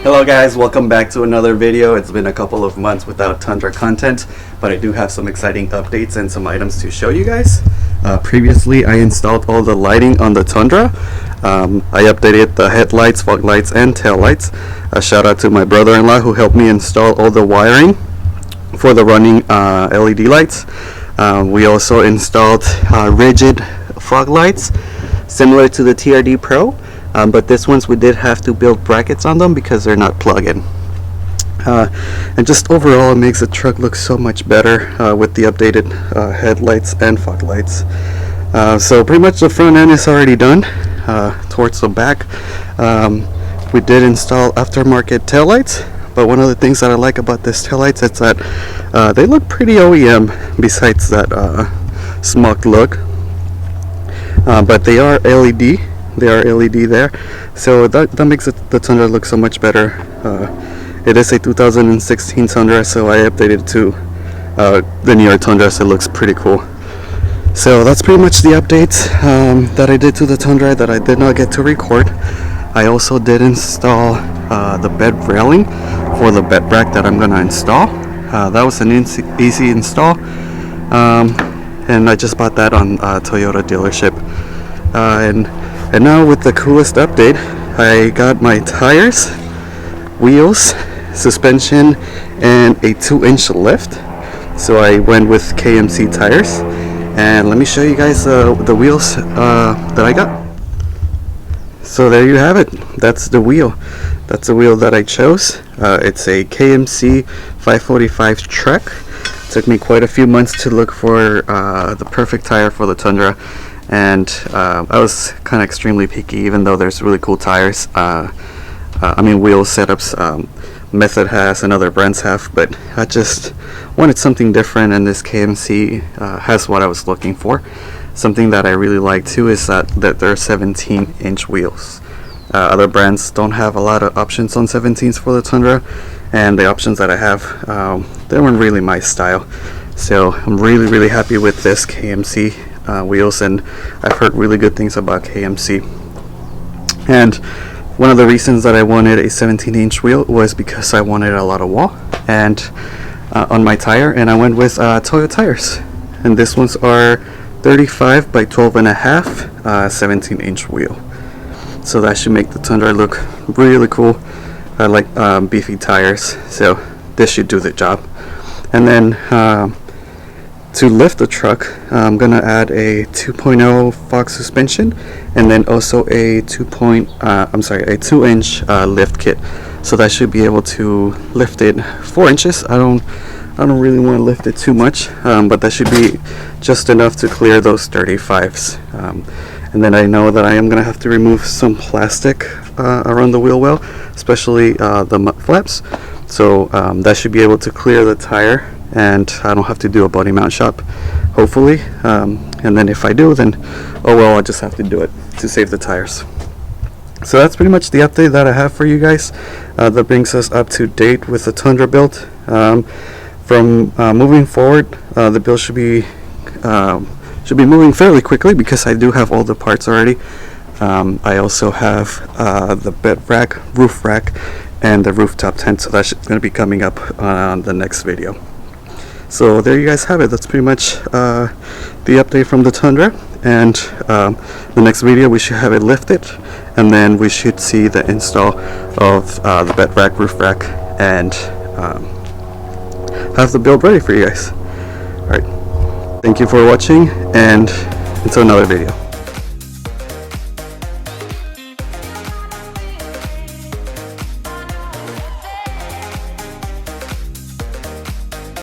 Hello guys, welcome back to another video. It's been a couple of months without Tundra content, but I do have some exciting updates and some items to show you guys. Previously I installed all the lighting on the Tundra. I updated the headlights, fog lights, and tail lights. A shout out to my brother-in-law who helped me install all the wiring for the running LED lights. We also installed rigid fog lights similar to the TRD Pro. But this ones we did have to build brackets on them because they're not plug-in. And just overall it makes the truck look so much better with the updated headlights and fog lights. So pretty much the front end is already done. Towards the back we did install aftermarket taillights, but one of the things that I like about this taillights is that they look pretty OEM besides that smug look. But they are LED. They are LED there, so that makes the Tundra look so much better. It is a 2016 Tundra, so I updated to the newer Tundra, so it looks pretty cool. So that's pretty much the updates that I did to the Tundra that I did not get to record. I also did install the bed railing for the bed rack that I'm gonna install. That was an easy install, and I just bought that on Toyota dealership. And now with the coolest update, I got my tires, wheels, suspension, and a 2-inch lift. So I went with KMC tires, and let me show you guys the wheels that I got. So there you have it. That's the wheel. That's the wheel that I chose. It's a KMC 545 Trek. Took me quite a few months to look for the perfect tire for the Tundra. And I was kind of extremely picky, even though there's really cool tires. I mean, wheel setups Method has and other brands have, but I just wanted something different, and this KMC has what I was looking for. Something that I really like too is that they're 17-inch wheels. Other brands don't have a lot of options on 17s for the Tundra, and the options that I have, they weren't really my style. So I'm really happy with this KMC wheels, and I've heard really good things about KMC. And one of the reasons that I wanted a 17-inch wheel was because I wanted a lot of wall and on my tire, and I went with Toyo tires, and these ones are 35 by 12 and a half 17-inch wheel. So that should make the Tundra look really cool. I like beefy tires, so this should do the job. And then to lift the truck, I'm gonna add a 2.0 fog suspension, and then also a 2-inch lift kit. So that should be able to lift it 4 inches. I don't really want to lift it too much, but that should be just enough to clear those 35s. And then I know that I am gonna have to remove some plastic around the wheel well, especially the mud flaps. So that should be able to clear the tire, and I don't have to do a body mount shop, hopefully. And then if I do, then oh well, I'll just have to do it to save the tires. So that's pretty much the update that I have for you guys. That brings us up to date with the Tundra build. From moving forward, the build should be moving fairly quickly because I do have all the parts already. I also have the bed rack, roof rack, and the rooftop tent, so that's going to be coming up on the next video. So there you guys have it. That's pretty much the update from the Tundra, and the next video we should have it lifted, and then we should see the install of the bed rack, roof rack, and have the build ready for you guys. Alright, thank you for watching, and until another video.